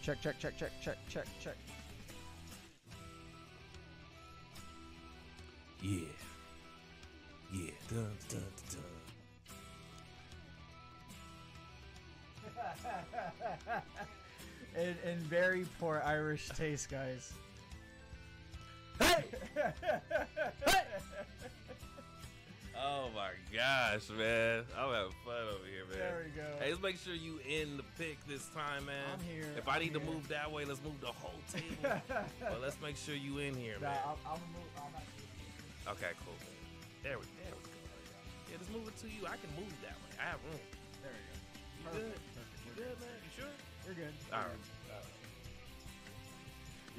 Check. Yeah. Dun, dun, dun. In very poor Irish taste, guys. Hey! Oh my gosh, man. I'm having fun over here, man. There we go. Hey, let's make sure you in the pick this time, man. I'm here. If I need to move that way, let's move the whole table. But let's make sure you in here, man. I'll move. Okay, cool. There we go. Yeah, just move it to you. I can move that way. I have room. There we go. You good? You good, man? You sure? We're good. All right.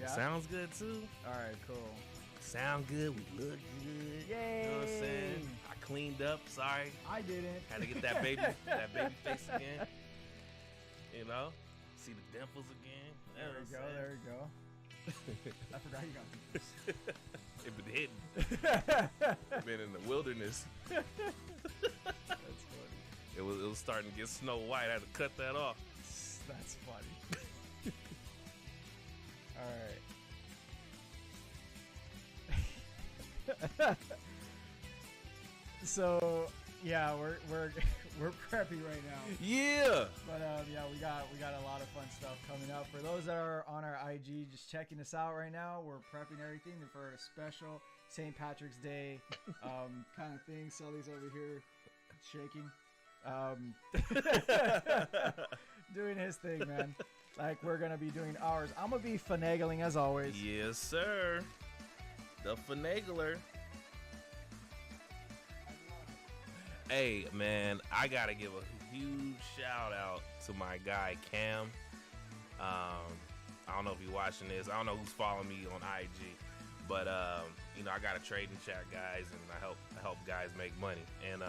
Yeah. Sounds good too. All right. Cool. Sound good. We look good. Yay! You know what I'm saying? I cleaned up. Sorry. I didn't. Had to get that baby face again. You know? See the dimples again. There we go. I forgot you got this. It been hidden. Been in the wilderness. That's funny. It was starting to get Snow White. I had to cut that off. That's funny. All right. So yeah, we're preppy right now. Yeah. But yeah, we got a lot of fun stuff coming up. For those that are on our IG, just checking us out right now, we're prepping everything for a special St. Patrick's Day kind of thing. Sully's over here shaking, doing his thing, man. Like we're gonna be doing ours. I'm gonna be finagling as always. Yes, sir. The finagler. Hey, man, I gotta give a huge shout out to my guy Cam. I don't know if you're watching this. I don't know who's following me on IG, but you know, I got a trading chat, guys, and I help guys make money. And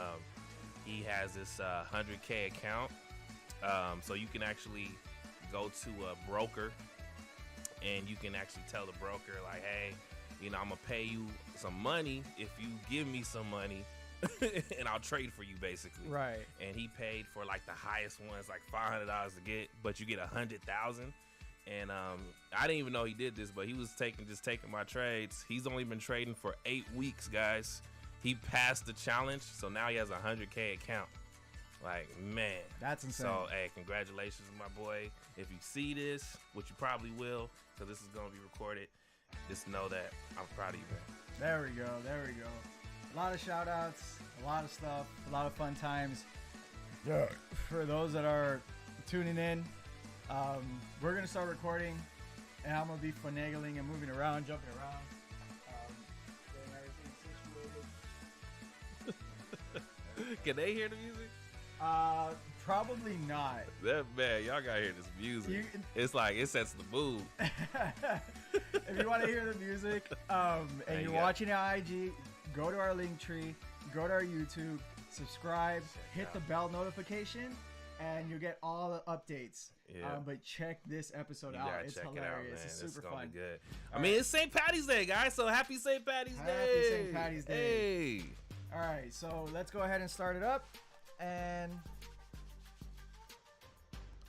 he has this 100K account, so you can actually go to a broker, and you can actually tell the broker like, hey, you know, I'm gonna pay you some money if you give me some money. And I'll trade for you, basically. Right. And he paid for like the highest ones, like $500 to get, but you get 100,000. And I didn't even know he did this, but he was taking my trades. He's only been trading for 8 weeks, guys. He passed the challenge, so now he has a 100K account. Like, man, that's insane. So, hey, congratulations, my boy. If you see this, which you probably will, because this is gonna be recorded, just know that I'm proud of you, man. There we go. A lot of shout outs, a lot of stuff, a lot of fun times. Yeah. For those that are tuning in, we're going to start recording, and I'm going to be finagling and moving around, jumping around, getting everything situated. Can they hear the music? Probably not. That man, y'all gotta hear this music. It's like it sets the mood. If you want to hear the music, and you're watching on IG, go to our link tree, go to our YouTube, subscribe, hit the bell notification, and you'll get all the updates. Yeah. But check this episode out. It's hilarious. It's super fun. Be good. I mean, it's St. Patty's Day, guys. So happy St. Patty's Day. Happy St. Patty's Day. Hey. All right, so let's go ahead and start it up. And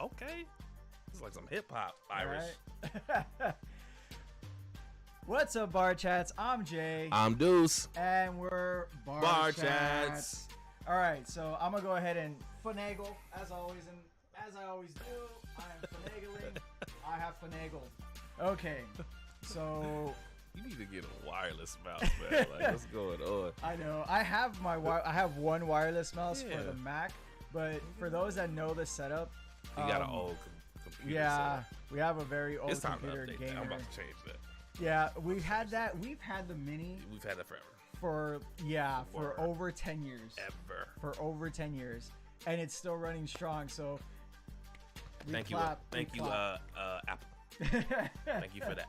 okay, it's like some hip hop Irish. Right. What's up, BarChats? I'm Jay. I'm Deuce. And we're BarChats. All right, so I'm gonna go ahead and finagle as always, and as I always do, I am finagling. I have finagled. Okay, so you need to get a wireless mouse, man. Like, what's going on? I know. I have one wireless mouse for the Mac, but for those that know the setup, you got an old computer. Yeah, setup. We have a very old it's time computer to update gamer. that. I'm about to change that. Yeah, we've had that. We've had the Mini. We've had that forever. For over 10 years. For over 10 years, and it's still running strong. So thank you, Apple. Thank you for that.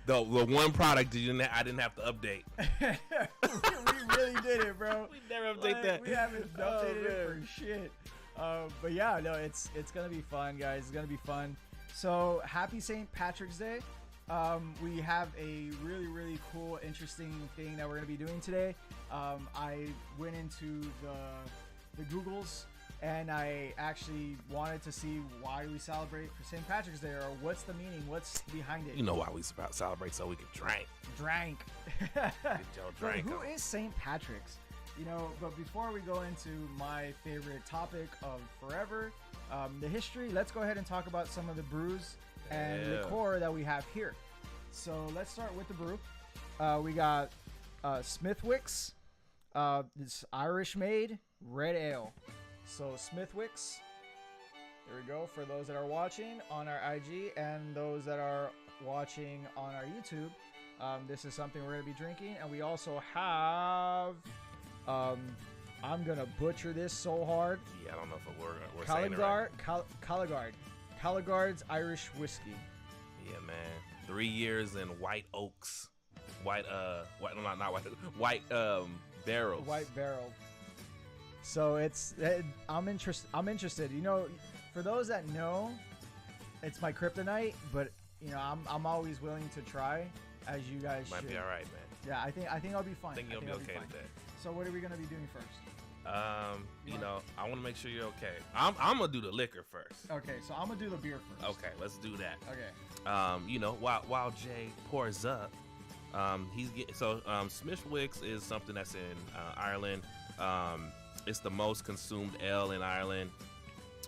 The one product I didn't have to update. We really did it, bro. We never update that. We haven't updated it for shit. But yeah, no, it's gonna be fun, guys. It's gonna be fun. So happy St. Patrick's Day. We have a really cool, interesting thing that we're gonna be doing today. I went into the Googles and I actually wanted to see why we celebrate for St. Patrick's Day, or what's the meaning, what's behind it. You know why we celebrate, so we can drink. Get your drink Who on. is St. Patrick's? You know, but before we go into my favorite topic of forever, the history, let's go ahead and talk about some of the brews and liqueur that we have here. So let's start with the brew. We got Smithwick's. It's Irish made red ale. So Smithwick's, there we go, for those that are watching on our IG and those that are watching on our YouTube. This is something we're going to be drinking. And we also have, I'm going to butcher this so hard. Yeah, I don't know if we're saying it right. Caligard's Irish whiskey. Yeah, man. 3 years in white oaks. White barrels. White barrel. So I'm interested. You know, for those that know, it's my kryptonite, but you know, I'm always willing to try, as you guys Might should. be all right, man. Yeah, I think I'll be fine. I think you'll be okay today. So what are we gonna be doing first? You know, I want to make sure you're okay. I'm gonna do the liquor first. Okay, so I'm gonna do the beer first. Okay, let's do that. Okay. You know, while Jay pours up, Smithwick's is something that's in Ireland. It's the most consumed ale in Ireland.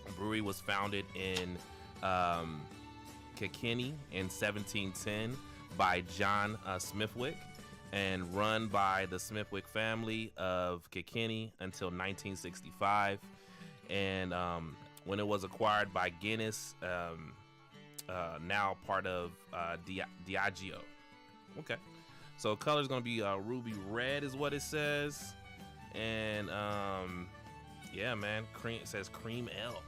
The brewery was founded in Kilkenny in 1710 by John Smithwick, and run by the Smithwick family of Kilkenny until 1965. And when it was acquired by Guinness, now part of Diageo. Okay. So color's gonna be ruby red is what it says. And yeah, man, it says cream ale.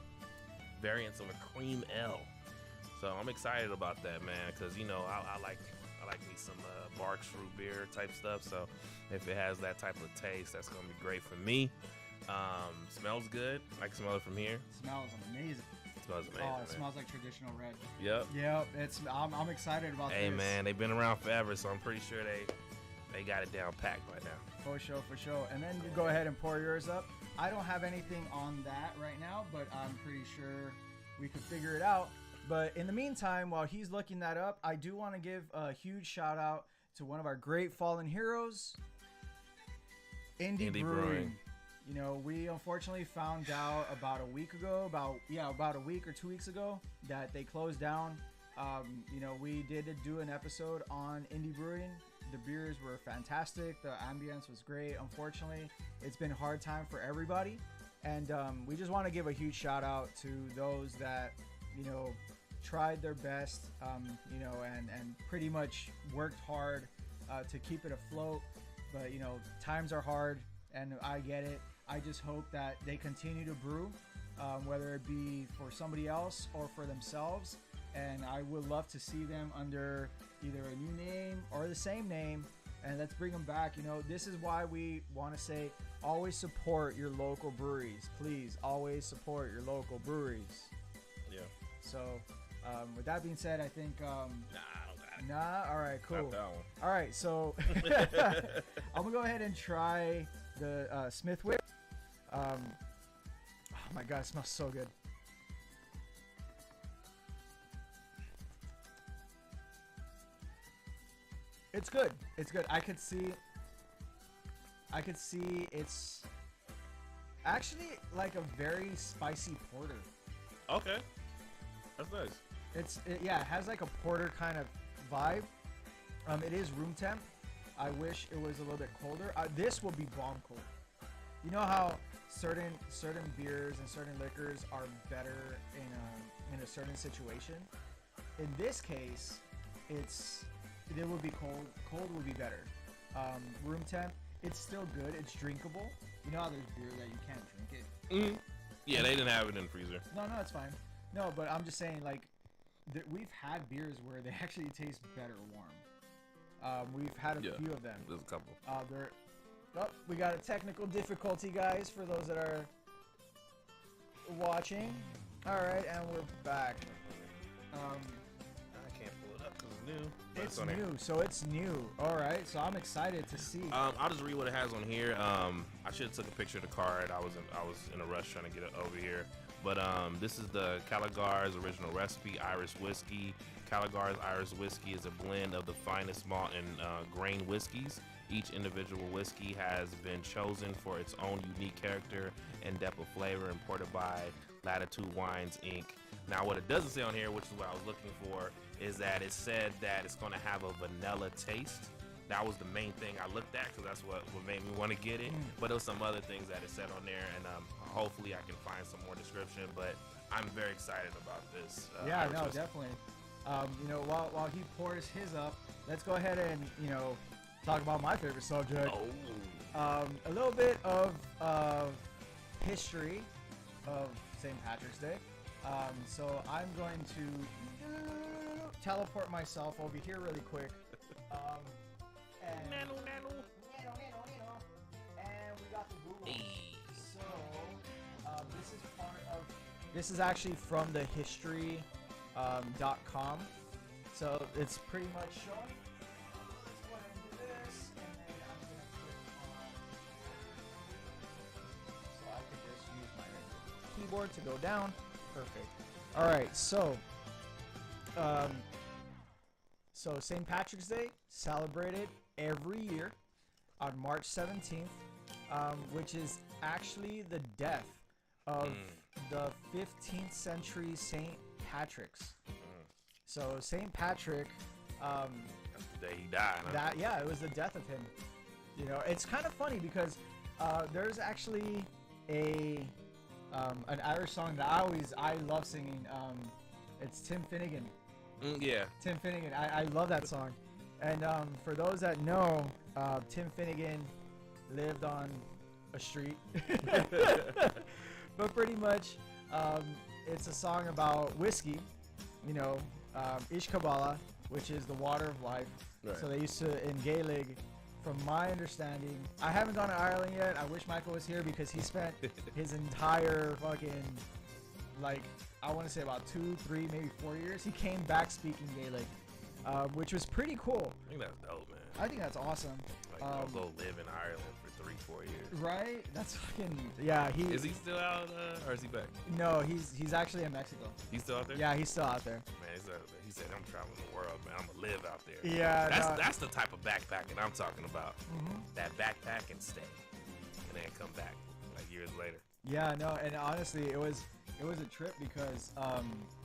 Variants of a cream ale. So I'm excited about that, man, because you know I like me some Barks root beer type stuff. So if it has that type of taste, that's gonna be great for me. Smells good. I can smell it from here. Smells amazing. Smells amazing. Oh, it smells like traditional red. Yep. Yep. I'm excited about this. Hey man, they've been around forever, so I'm pretty sure they got it down packed by now. For sure. And then you go ahead and pour yours up. I don't have anything on that right now, but I'm pretty sure we could figure it out. But in the meantime, while he's looking that up, I do want to give a huge shout out to one of our great fallen heroes, Indie Brewing. You know, we unfortunately found out about a week or 2 weeks ago that they closed down. You know, we did do an episode on Indie Brewing. The beers were fantastic. The ambience was great. Unfortunately, it's been a hard time for everybody. And we just want to give a huge shout out to those that, you know, tried their best, you know, and pretty much worked hard to keep it afloat. But, you know, times are hard, and I get it. I just hope that they continue to brew, whether it be for somebody else or for themselves. And I would love to see them under either a new name or the same name. And let's bring them back. You know, this is why we want to say always support your local breweries. Please, always support your local breweries. Yeah. So, with that being said, I think... Nah, I don't got it. Nah? All right, cool. Not that one. All right, so I'm going to go ahead and try the Smithwick. Oh my God, it smells so good. It's good. It's good. I could see it's actually like a very spicy porter. Okay. That's nice. It has like a porter kind of vibe. It is room temp. I wish it was a little bit colder. This will be bomb cold. You know how certain beers and certain liquors are better in a certain situation. In this case, it will be cold. Cold will be better. Room temp, it's still good. It's drinkable. You know how there's beer that you can't drink it. Mm-hmm. Yeah, they didn't have it in the freezer. No, it's fine. No, but I'm just saying, like, we've had beers where they actually taste better warm. We've had a few of them. There's a couple. We got a technical difficulty, guys, for those that are watching. All right, and we're back. I can't pull it up because it's new. It's new, so it's new. All right, so I'm excited to see. I'll just read what it has on here. I should have took a picture of the card. I was in a rush trying to get it over here. But this is the Caligar's original recipe, Irish whiskey. Caligar's Irish whiskey is a blend of the finest malt and grain whiskeys. Each individual whiskey has been chosen for its own unique character and depth of flavor, imported by Latitude Wines Inc. Now, what it doesn't say on here, which is what I was looking for, is that it said that it's going to have a vanilla taste. That was the main thing I looked at because that's what made me want to get it. But there was some other things that it said on there, and hopefully I can find some more description. But I'm very excited about this. Yeah, no, definitely. You know, while he pours his up, let's go ahead and, you know, talk about my favorite subject. Oh. A little bit of history of St. Patrick's Day. So I'm going to teleport myself over here really quick. And we got the Google. Hey. So this is part of. This is actually from the history .com. So it's pretty much showing. Let's go ahead and do this, and then I'm gonna click on. So I can just use my keyboard to go down. Perfect. All right. So St. Patrick's Day celebrated every year on March 17th, which is actually the death of the 15th century St. Patrick's. So St. Patrick, that's the day he died. Huh? It was the death of him. You know, it's kind of funny because there's actually an Irish song that I love singing. It's Tim Finnegan. Yeah. Tim Finnegan. I love that song. And for those that know, Tim Finnegan lived on a street. But pretty much, it's a song about whiskey, you know, Ishkabala, which is the water of life. Right. So they used to, in Gaelic, from my understanding, I haven't gone to Ireland yet. I wish Michael was here because he spent his entire fucking, like, I want to say about 2, 3, maybe 4 years. He came back speaking Gaelic, which was pretty cool. I think that's dope, man. I think that's awesome. Like, I'll go live in Ireland for 3, 4 years. Right? That's fucking, yeah. Is he still out, or is he back? No, he's actually in Mexico. He's still out there? Yeah, he's still out there. Man, he said, I'm traveling the world, man. I'm going to live out there. Yeah. That's the type of backpacking I'm talking about. That backpack and stay. And then come back, like, years later. Yeah, no, and honestly, it was a trip because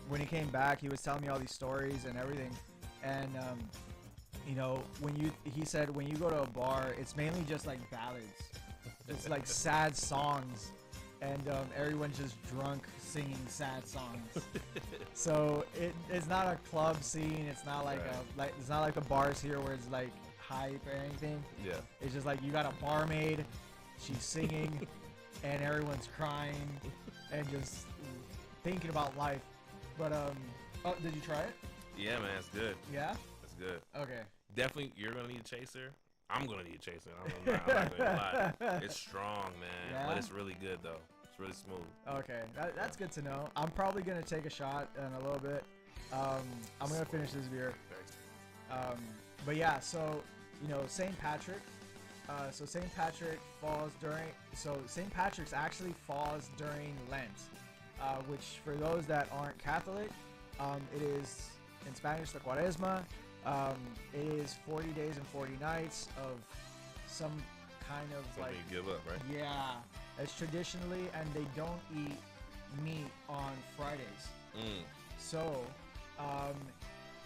when he came back, he was telling me all these stories and everything. And, you know, he said when you go to a bar, it's mainly just like ballads. It's like sad songs, and everyone's just drunk singing sad songs. So it's not a club scene. It's not like it's not like the bars here where it's like hype or anything. Yeah. It's just like you got a barmaid, she's singing, and everyone's crying and just thinking about life. But oh, did you try it? Yeah, man, it's good. Yeah. It's good. Okay. Definitely, you're gonna need a chaser. I'm gonna need a chaser. I'm not gonna lie. It's strong, man, Yeah? but it's really good though. It's really smooth. Okay, that's good to know. I'm probably gonna take a shot in a little bit. I'm gonna finish this beer. But yeah, so you know, St. Patrick. So St. Patrick falls during. So St. Patrick's actually falls during Lent, which for those that aren't Catholic, it is in Spanish the Cuaresma. It is 40 days and 40 nights of some kind of Something you give up, right? Yeah, it's traditionally, and they don't eat meat on Fridays. So,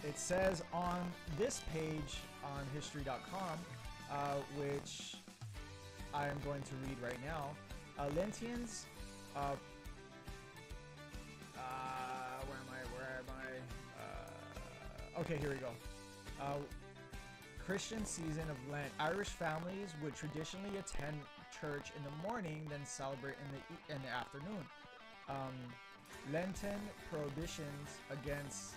it says on this page on history.com, which I am going to read right now, Lentians, where am I? Okay, here we go. Christian season of Lent. Irish families would traditionally attend church in the morning, then celebrate in the afternoon. Lenten prohibitions against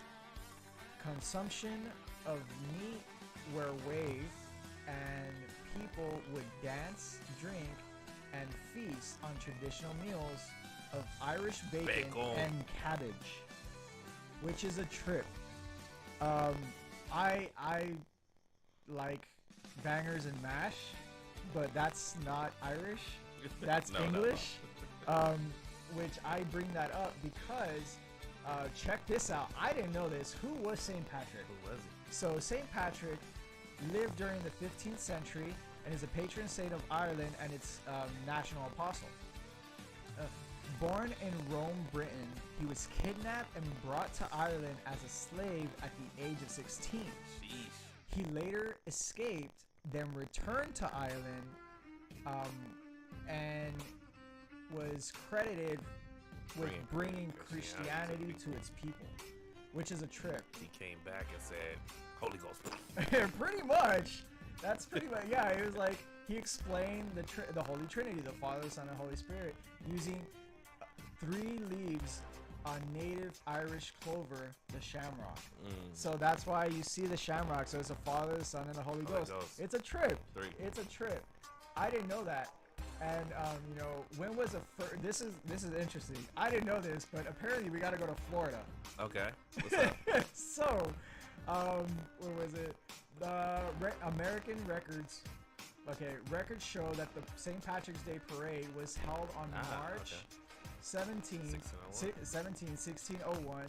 consumption of meat were waived, and people would dance, drink, and feast on traditional meals of Irish bacon and cabbage, which is a trip. I like bangers and mash, but that's not Irish. That's English. No. Which I bring that up because check this out. I didn't know this. Who was St. Patrick? Who was he? So St. Patrick lived during the 15th century and is a patron saint of Ireland and its national apostle. Born in Rome, Britain, he was kidnapped and brought to Ireland as a slave at the age of 16. Sheesh. He later escaped, then returned to Ireland, and was credited with bringing Christianity to its people, which is a trip. He came back and said, Holy Ghost. Pretty much. That's pretty much, yeah, it was like, he explained the Holy Trinity, the Father, Son, and Holy Spirit, using 3 leaves on native Irish clover, the shamrock. So that's why you see the shamrock. So it's the Father, the Son, and the Holy Ghost. It's a trip. 3. It's a trip. I didn't know that. And you know, when was this is interesting. I didn't know this, but apparently we got to go to Florida. Okay. What's up? So, where was it? The American records. Okay, records show that the St. Patrick's Day parade was held on March 1601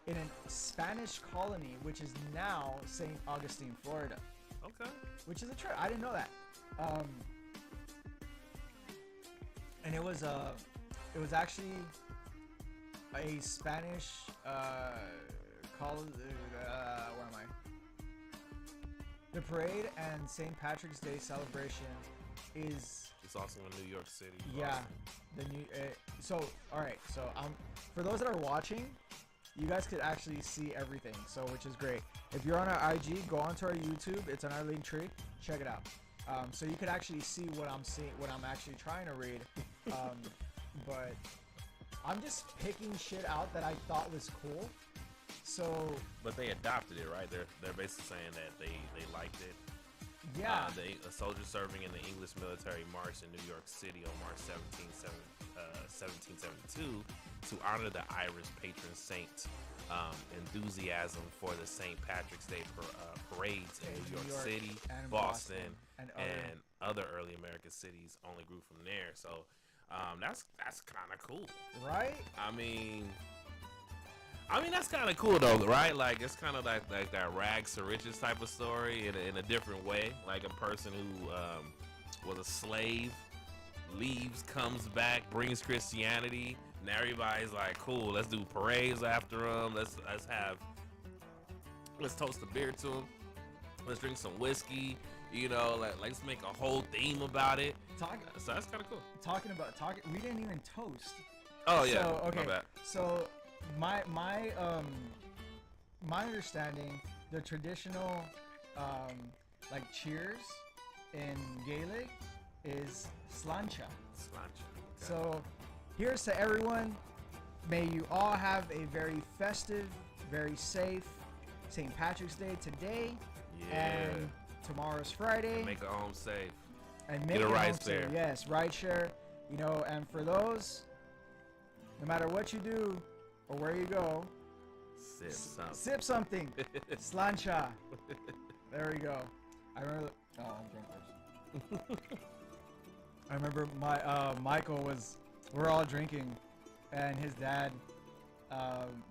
in a Spanish colony, which is now St. Augustine, Florida. Okay. Which is a trip. I didn't know that. And it was actually a Spanish where am I? The parade and St. Patrick's Day celebration is. It's also in New York City. Yeah, Boston. the new. So all right. So for those that are watching, you guys could actually see everything. So which is great. If you're on our IG, go onto our YouTube. It's on our link tree. Check it out. So you could actually see what I'm seeing, what I'm actually trying to read. But I'm just picking shit out that I thought was cool. So. But they adopted it, right? They're basically saying that they liked it. Yeah. A soldier serving in the English military marched in New York City on March 1772 to honor the Irish patron saint. Enthusiasm for the St. Patrick's Day parades in New York City, and Boston, and other early American cities only grew from there. So that's kind of cool, right? I mean that's kind of cool though, right? Like it's kind of like that rags to riches type of story in a different way. Like a person who was a slave, leaves, comes back, brings Christianity. And everybody's like, cool, let's do parades after them. Let's toast a beer to them. Let's drink some whiskey. You know, let's make a whole theme about it. So that's kind of cool. Talking, we didn't even toast. Oh yeah. So, okay. My bad. So my understanding, the traditional like cheers in Gaelic is sláinte. Sláinte. Okay. So here's to everyone. May you all have a very festive, very safe St. Patrick's Day today. Yeah. And tomorrow's Friday. And make it home safe. And make Get a it ride home safe. share. Yes, ride share. You know, and for those, no matter what you do or where you go, sip something. Sláinte. There we go. I remember. Oh, I'm drinking first. I remember my Michael was. We're all drinking, and his dad,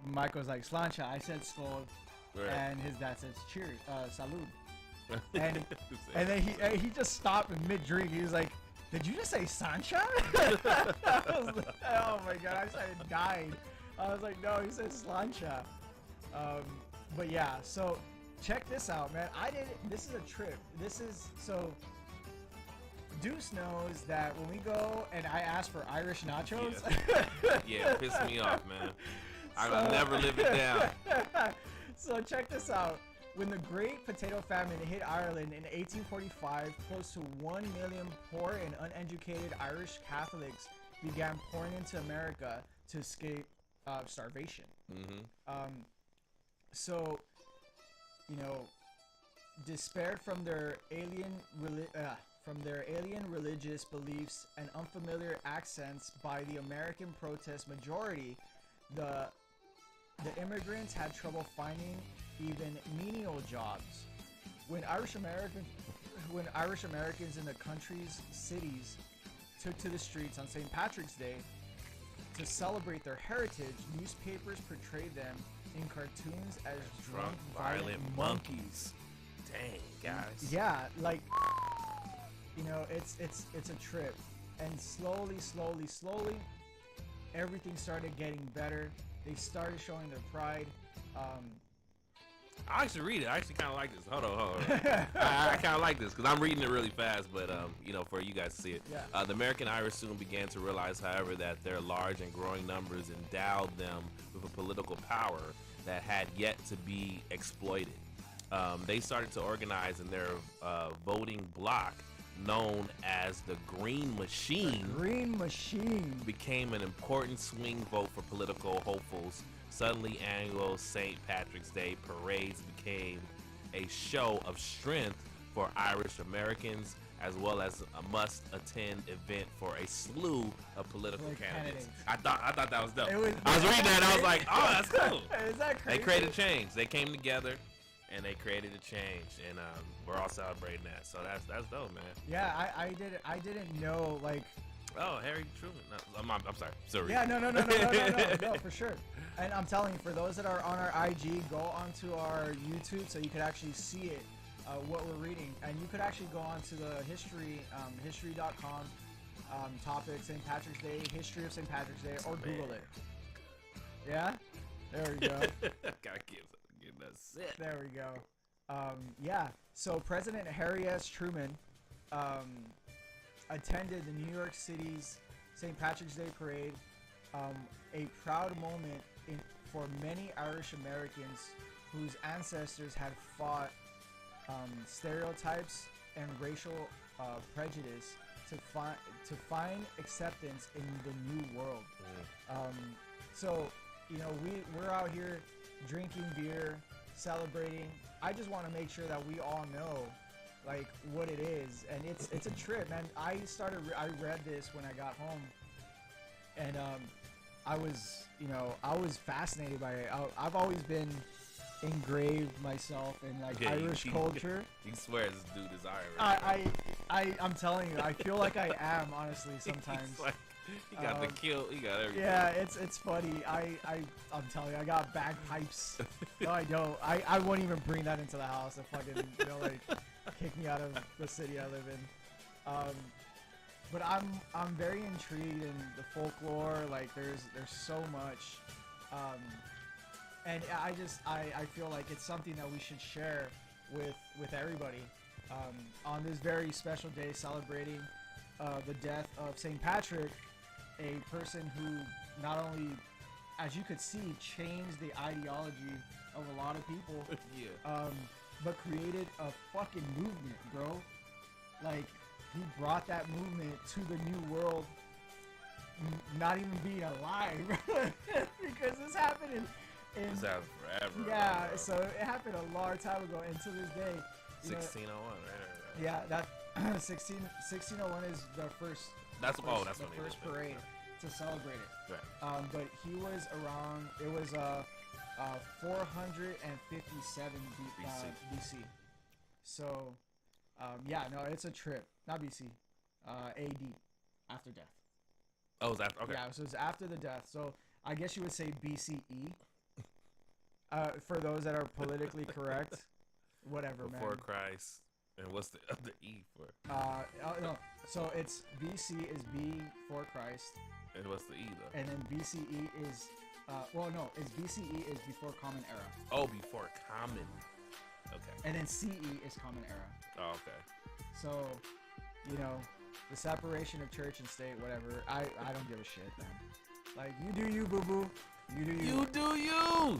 Michael's like sláinte. I said skål, Right. and his dad says cheers, salud. And then he just stopped in mid drink. He was like, "Did you just say Sancha?" Oh my god! I started dying. I was like, "No, he said sláinte." But yeah, so check this out, man. This is a trip. This is so. Deuce knows that when we go and I ask for Irish nachos. Yeah, piss me off, man. I'll never live it down. So check this out. When the Great Potato Famine hit Ireland in 1845, close to 1 million poor and uneducated Irish Catholics began pouring into America to escape starvation. Mm-hmm. So, you know, despaired from their alien religious beliefs and unfamiliar accents by the American protest majority, the the immigrants had trouble finding even menial jobs. When Irish Americans in the country's cities took to the streets on St. Patrick's Day to celebrate their heritage, newspapers portrayed them in cartoons as drunk, violent monkeys. Dang, guys. Yeah, like, you know, it's a trip. And slowly, everything started getting better. They started showing their pride. I actually read it. I actually kind of like this. Hold on. I kind of like this because I'm reading it really fast, but you know, for you guys to see it. Yeah. The American Irish soon began to realize, however, that their large and growing numbers endowed them with a political power that had yet to be exploited. They started to organize in their voting bloc, known as the Green Machine. The Green Machine became an important swing vote for political hopefuls. Suddenly, annual St. Patrick's Day parades became a show of strength for Irish Americans, as well as a must-attend event for a slew of political candidates. I thought that was dope. I was reading that and I was like, oh, that's cool. Is that crazy? They created change. They came together and they created a change, and we're all celebrating that. So that's dope, man. Yeah, I didn't know, like. Oh, Harry Truman. No, I'm sorry. Sorry. Yeah, no, for sure. And I'm telling you, for those that are on our IG, go onto our YouTube so you could actually see it, what we're reading. And you could actually go onto the history, history.com, topic, St. Patrick's Day, history of St. Patrick's Day, or Google it. Yeah? There we go. Gotta get that set. There we go. Yeah, so President Harry S. Truman attended the New York City's St. Patrick's Day parade, a proud moment for many Irish Americans whose ancestors had fought stereotypes and racial prejudice to find acceptance in the new world. So, you know, we're out here drinking beer, celebrating. I just want to make sure that we all know, like, what it is, and it's a trip, man. I read this when I got home, and I was fascinated by it. I've always been engraved myself in, like, Irish culture. You swear this dude is Irish. I'm telling you, I feel like I am, honestly, sometimes. Like, he got the kill, he got everything. Yeah, it's funny. I'm telling you, I got bagpipes. No, I don't. I won't even bring that into the house. I fucking, you know, like, kick me out of the city I live in. But I'm very intrigued in the folklore. Like, there's so much, and I feel like it's something that we should share with everybody on this very special day, celebrating the death of St. Patrick, a person who not only, as you could see, changed the ideology of a lot of people, but created a fucking movement, bro. Like, he brought that movement to the new world, not even being alive, because this happened in this happened forever. Yeah, so it happened a long time ago, and to this day, 1601, right? Yeah, that 1601 is the first. That's when the first parade to celebrate it. Right. But he was around. It was 457 BC. So, yeah, no, it's a trip. Not BC, AD, after death. Oh, it's after. Okay. Yeah, so it's after the death. So I guess you would say BCE. For those that are politically correct, whatever, man. Before Christ. And what's the other E for? No. So it's BC is B for Christ. And what's the E though? And then BCE is, it's BCE is before Common Era. Oh, before Common. Okay. And then CE is Common Era. Oh, okay. So, you know, the separation of church and state, whatever. I don't give a shit, man. Like, you do you, boo boo. You do you. You do you.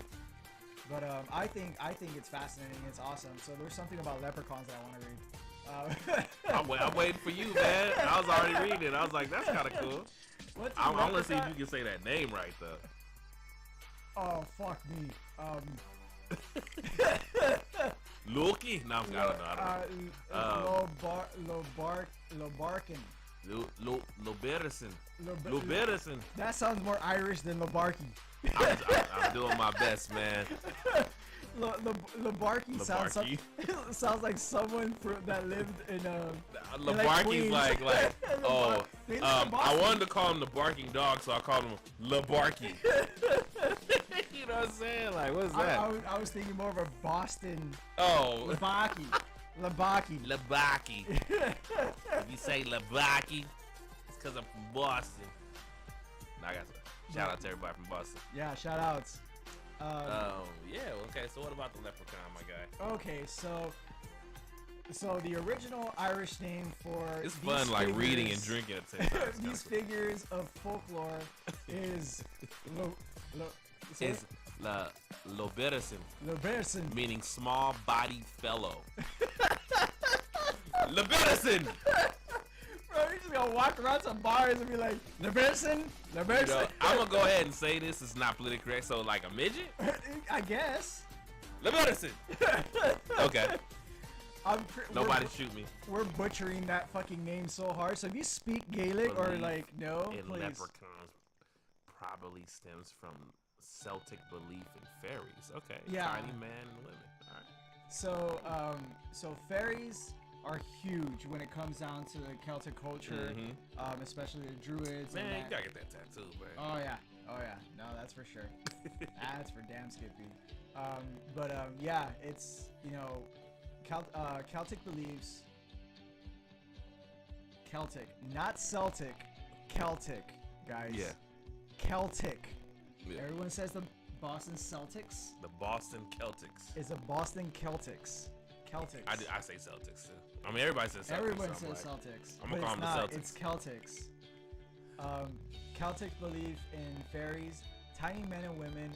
But I think it's fascinating. It's awesome. So there's something about leprechauns that I want to read. I'm waiting for you, man. I was already reading it. I was like, that's kind of cool. I want to see if you can say that name right, though. Oh, fuck me. Loki? No, I don't know. Lobarkin. Loberison. That sounds more Irish than Lobarky. I'm doing my best, man. LaBarky sounds like someone that lived in LaBarky's like oh, I wanted to call him the barking dog, so I called him LaBarky. You know what I'm saying? Like, what's that? I was thinking more of a Boston. Oh, LaBarky. If you say LaBarky, it's because I'm from Boston. Now I got some shout out to everybody from Boston. Yeah, shout outs. Yeah, okay, so what about the leprechaun, my guy? Okay, so the original Irish name for it's fun like reading and drinking at the same time. These figures of folklore is Loberson, meaning small bodied fellow. Loberson. Bro, you're just gonna walk around some bars and be like, Loberson. You know, I'm gonna go ahead and say this is not politically correct. So like a midget? I guess. Loberson. Okay. Nobody shoot me. We're butchering that fucking name so hard. So if you speak Gaelic or like no, in please. Leprechauns probably stems from Celtic belief in fairies. Okay. Yeah. Tiny man and women. All right. So fairies are huge when it comes down to the Celtic culture, especially the Druids. Man, you gotta get that tattoo, man. Oh yeah. No, that's for sure. That's for damn Skippy. Yeah, it's Celtic beliefs. Celtic, not Celtic. Celtic, guys. Yeah. Celtic. Yeah. Everyone says the Boston Celtics. The Boston Celtics. It's a Boston Celtics. Celtics. I say Celtics too. I mean, everybody says Celtics. Everyone so says Celtics. I'm gonna call them the Celtics. It's Celtics. Celtic belief in fairies, tiny men and women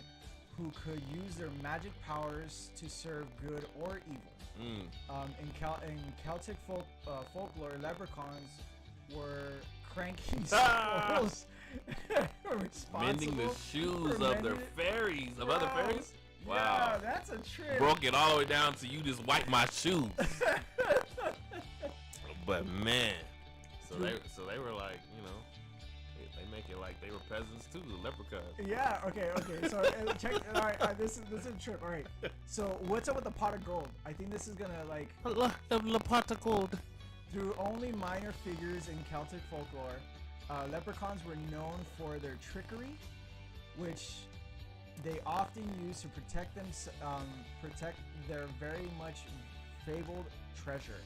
who could use their magic powers to serve good or evil. In Celtic folklore, leprechauns were cranky squirrels mending the shoes of their fairies, of other fairies. Wow, yeah, that's a trip. Broke it all the way down to you just wipe my shoes. But man, so they were like, they make it like they were peasants too, the leprechauns. Yeah. Okay. So check. All right. This is a trip. All right. So what's up with the pot of gold? I think this is gonna like the pot of gold. Through only minor figures in Celtic folklore, leprechauns were known for their trickery, which they often use to protect their very much fabled treasure.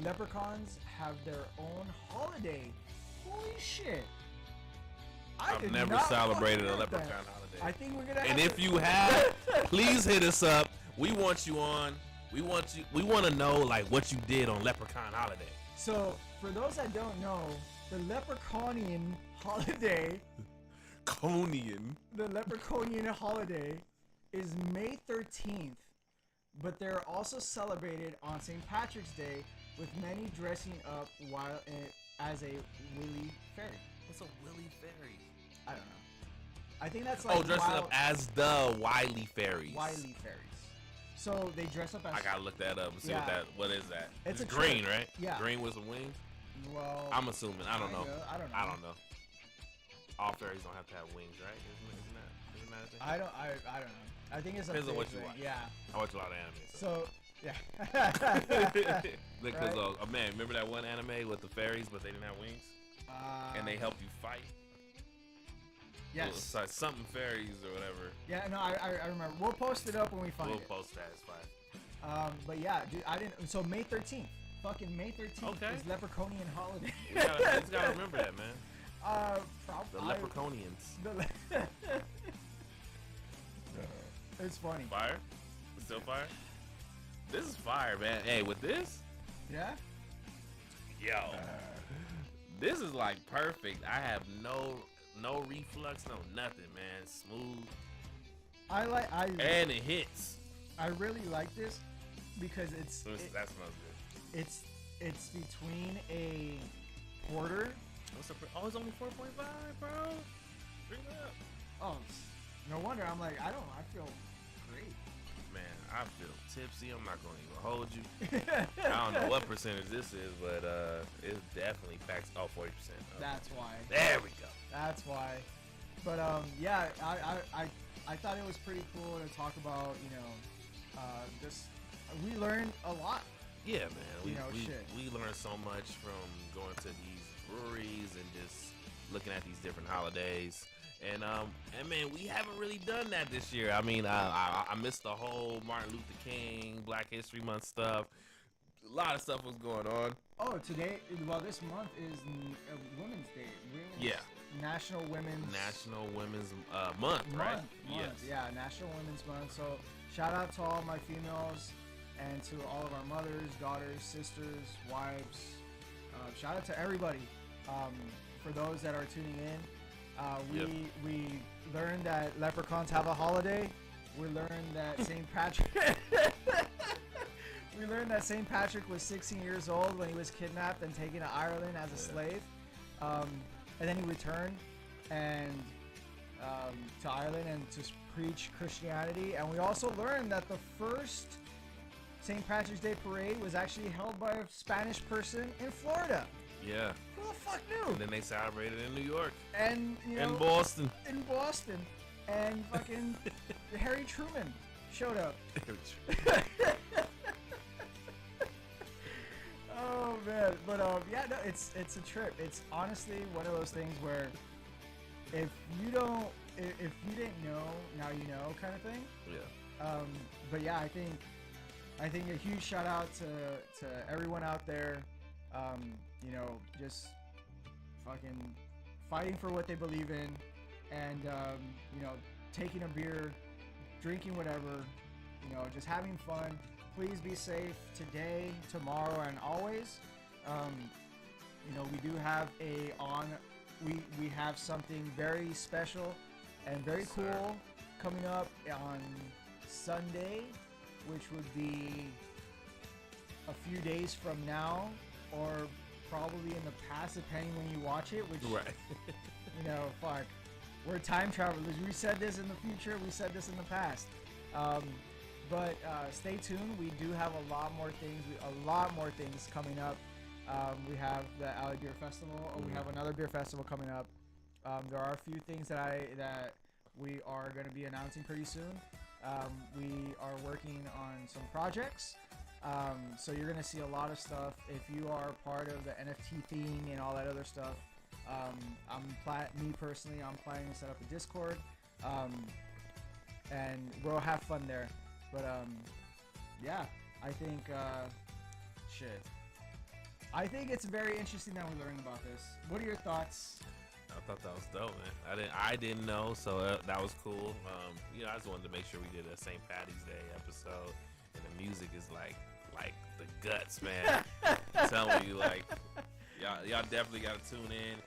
Leprechauns have their own holiday. Holy shit! I've never celebrated a leprechaun holiday. I think we're gonna. And if you have, please hit us up. We want you on. We want to know like what you did on Leprechaun holiday. So for those that don't know, the Leprechaunian holiday. The Leprechaunian holiday is May 13th, but they're also celebrated on St. Patrick's Day, with many dressing up as a willy fairy. What's a willy fairy? I don't know. I think that's like dressing up as the wily fairies. Wily fairies. So they dress up as. I gotta look that up and see what is that? It's green, right? Yeah. Green with some wings. Well, I'm assuming. I don't know. I don't know. All fairies don't have to have wings, right? Isn't that a thing? I don't know. I think it's a depends on what you thing. watch. Yeah. I watch a lot of anime. So yeah. Because man, remember that one anime with the fairies, but they didn't have wings, and they helped you fight. Yes. It's like something fairies or whatever. Yeah, no, I remember. We'll post it up when we find it. We'll post that. It's fine. But yeah, dude, I didn't. So May 13th, fucking May 13th is Leprechaunian holiday. You just gotta remember that, man. Probably. The Leprechaunians. It's funny. Fire? It's still fire? This is fire, man. Hey, with this? Yeah? Yo. This is like perfect. I have no reflux, no nothing, man. Smooth. And it hits. I really like this because that smells good. It's between a porter. It's only 4.5, bro. Bring it up. Oh, no wonder. I'm like, I feel great. Man, I feel tipsy. I'm not going to even hold you. I don't know what percentage this is, but it definitely packs 40%. That's why. There we go. That's why. But yeah, I thought it was pretty cool to talk about, you know, just we learned a lot. Yeah, man. We Shit. learned so much from going to these breweries and just looking at these different holidays. And man, we haven't really done that this year. I mean, I missed the whole Martin Luther King, Black History Month stuff. A lot of stuff was going on. Oh, today, well, this month is Women's Day. National Women's Month, right? Yes. Yeah, National Women's Month. So shout out to all my females and to all of our mothers, daughters, sisters, wives. Shout out to everybody. For those that are tuning in, we learned that leprechauns have a holiday. We learned that St. Patrick. We learned that St. Patrick was 16 years old when he was kidnapped and taken to Ireland as a slave. And then he returned and to Ireland and to preach Christianity. And we also learned that the first St. Patrick's Day parade was actually held by a Spanish person in Florida. Yeah. Who the fuck knew? And then they celebrated in New York. And, you know, in Boston. And fucking Harry Truman showed up. Oh man, but yeah, no, it's a trip. It's honestly one of those things where if you didn't know, now you know, kind of thing. Yeah. But yeah, I think a huge shout out to everyone out there. You know, just fucking fighting for what they believe in, and you know, taking a beer, drinking whatever, you know, just having fun. Please be safe today, tomorrow, and always. You know, we do have we have something very special and very cool coming up on Sunday, which would be a few days from now, or probably in the past, depending when you watch it. Which, right. You know, fuck, we're time travelers. We said this in the future. We said this in the past. But stay tuned. We do have a lot more things coming up. We have the Alley Beer Festival. We have another beer festival coming up. There are a few things that we are going to be announcing pretty soon. We are working on some projects. So you're going to see a lot of stuff. If you are part of the NFT thing and all that other stuff, me personally, I'm planning to set up a Discord. And we'll have fun there. But yeah, I think I think it's very interesting that we're learning about this. What are your thoughts? I thought that was dope, man. I didn't know, so that was cool. You know, I just wanted to make sure we did a St. Patty's Day episode, and the music is like the guts, man. I'm telling you, like y'all definitely gotta tune in.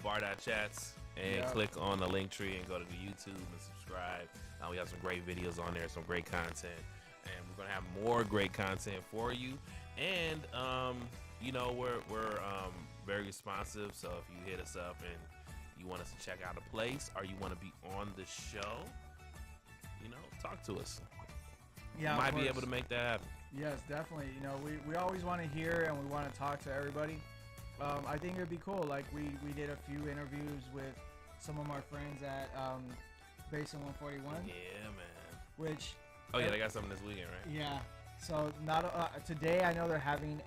BarChats and click on the link tree and go to the YouTube and subscribe. We have some great videos on there, some great content, and we're gonna have more great content for you. And you know, we're very responsive. So if you hit us up and you want us to check out a place, or you want to be on the show, you know, talk to us. Yeah, we might be able to make that happen. Yes, definitely. You know, we always want to hear and we want to talk to everybody. I think it'd be cool. Like we did a few interviews with some of my friends at Basin 141. Yeah, man. Which they got something this weekend, right? Yeah. So today I know they're having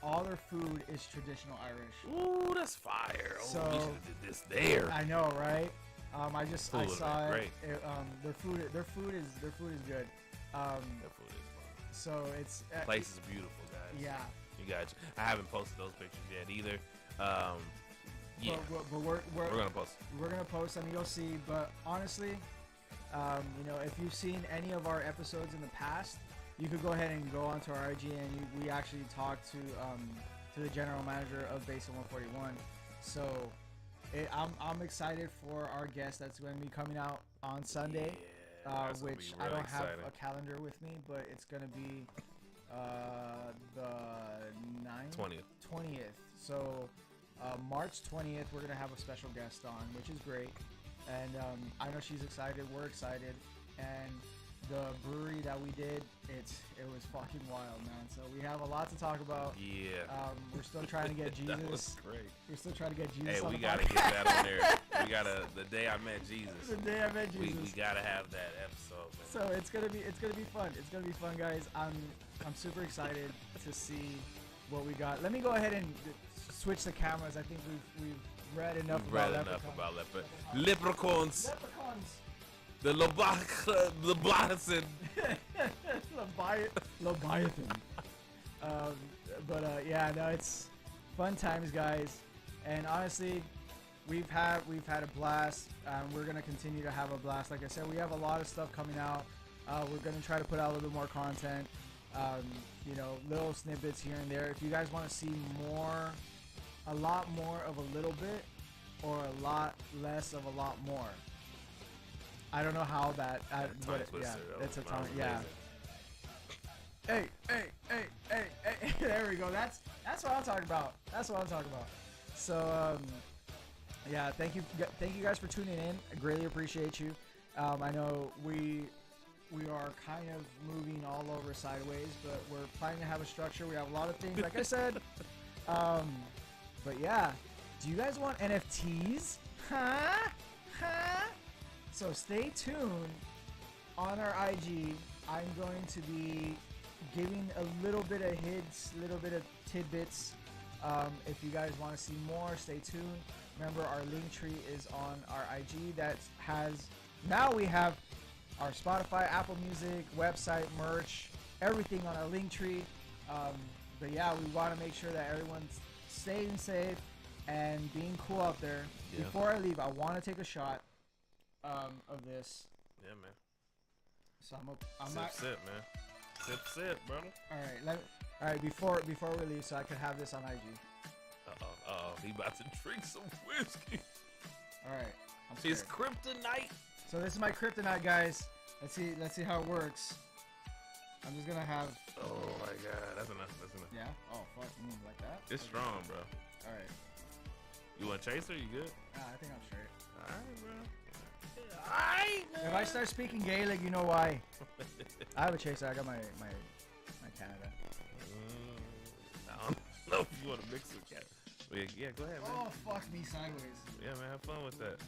all their food is traditional Irish. Ooh, that's fire. So we should have did this there. I know, right? I saw it. Great. Their food is good. Their food is fun. So it's place is beautiful, guys. Yeah. You guys, I haven't posted those pictures yet either. Yeah. But we're gonna post. We're gonna post them. You'll see. But honestly, you know, if you've seen any of our episodes in the past, you could go ahead and go onto our IG, and we actually talked to the general manager of Basin 141. So I'm excited for our guest that's going to be coming out on Sunday, which I don't have a calendar with me, but it's going to be the 20th. So March 20th, we're going to have a special guest on, which is great. And I know she's excited. We're excited. And the brewery that we did, it was fucking wild, man. So we have a lot to talk about. Yeah. We're still trying to get Jesus. That was great. We're still trying to get Jesus. Hey, on we the gotta podcast. get that on there. We gotta the day I met Jesus. The day I met Jesus. We gotta have that episode, man. So it's gonna be fun. It's gonna be fun, guys. I'm super excited to see what we got. Let me go ahead and switch the cameras. I think we've read enough about leprechauns. Leprechauns. The Leviathan. Leviathan. Yeah, no, it's fun times, guys. And honestly, we've had a blast. We're gonna continue to have a blast. Like I said, we have a lot of stuff coming out. We're gonna try to put out a little bit more content. You know, little snippets here and there. If you guys want to see a lot more of a little bit, or a lot less of a lot more. I don't know how that. It's a tongue. Yeah. Hey. There we go. That's what I'm talking about. So yeah, thank you guys for tuning in. I greatly appreciate you. I know we are kind of moving all over sideways, but we're planning to have a structure. We have a lot of things, like I said. But yeah, do you guys want NFTs? Huh? So stay tuned on our IG. I'm going to be giving a little bit of hints, little bit of tidbits. If you guys want to see more, stay tuned. Remember, our link tree is on our IG. Now we have our Spotify, Apple Music, website, merch, everything on our link tree. But yeah, we want to make sure that everyone's staying safe and being cool out there. Yeah. Before I leave, I want to take a shot of this. Yeah, man. So I'm sip, man. Sip, brother. All right. Before we leave, so I could have this on IG. He about to drink some whiskey. All right. It's kryptonite. So this is my kryptonite, guys. Let's see how it works. I'm just gonna have. Oh my God, that's enough. Yeah. Oh fuck, you mean like that? It's strong, bro. All right. You want a chaser? You good? I think I'm straight. All right, bro. Alright, man. If I start speaking Gaelic, you know why. I have a chaser. I got my Canada. I don't know if you want to mix it. Yeah, go ahead, man. Oh, fuck me sideways. Yeah, man, have fun with that.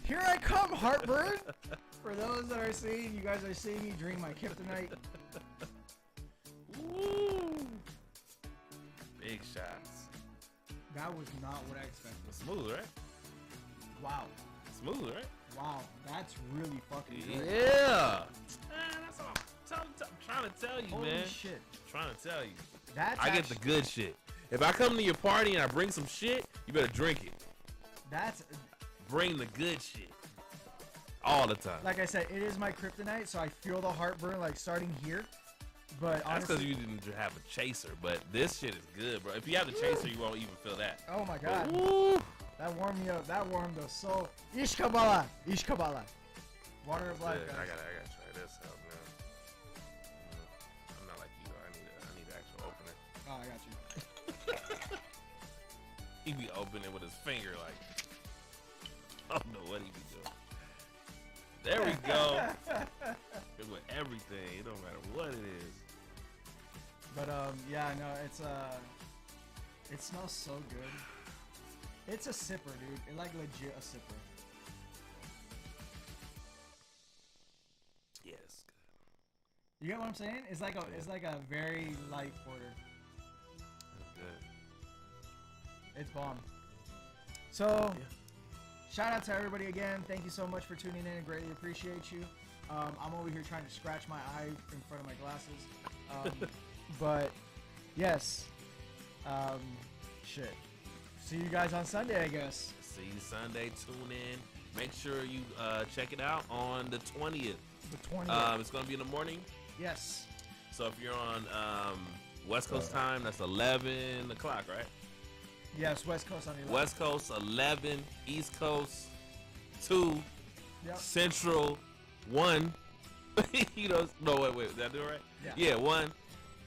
Here I come, heartburn. For those that are seeing, you guys are seeing me drink my kryptonite. Woo! Big shots. That was not what I expected. Smooth, right? Wow. Smooth, right? Wow, that's really fucking good. Yeah. Man, that's all I'm trying to tell you, Holy man. Shit. I'm trying to tell you. That's I get the good shit. If I come to your party and I bring some shit, you better drink it. Bring the good shit. All the time. Like I said, it is my kryptonite, so I feel the heartburn like starting here. But that's because you didn't have a chaser. But this shit is good, bro. If you have the chaser, you won't even feel that. Oh my God. But, that warmed me up. That warmed the soul. Ishkabala. Water of life, guys. I gotta try this out, man. I'm not like you. I need an actual opener. Oh, I got you. He be opening with his finger, like I don't know what he be doing. There we go. With everything, it don't matter what it is. But yeah, no, it smells so good. It's a sipper, dude. It's like legit a sipper. Yes. You get what I'm saying? It's like a very light porter. That's good. It's bomb. So, shout out to everybody again. Thank you so much for tuning in. I greatly appreciate you. I'm over here trying to scratch my eye in front of my glasses. But yes, shit. See you guys on Sunday, I guess. See you Sunday. Tune in. Make sure you check it out on the 20th. The 20th. It's gonna be in the morning. Yes. So if you're on West Coast time, that's 11 o'clock, right? Yes, West Coast on the 11th. West Coast 11, East Coast 2, Central 1. You know, no, wait, did I do it right? Yeah, 1.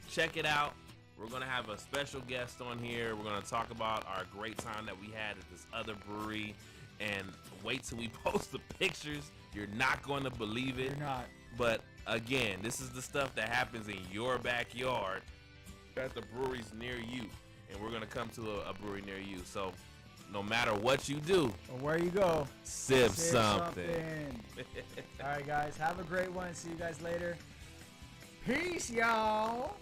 Check it out. We're gonna have a special guest on here. We're gonna talk about our great time that we had at this other brewery. and wait till we post the pictures. You're not going to believe it. You're not. But again, this is the stuff that happens in your backyard at the breweries near you, and we're gonna come to a brewery near you. So no matter what you do or where you go, sip something. All right, guys, have a great one. See you guys later. Peace, y'all.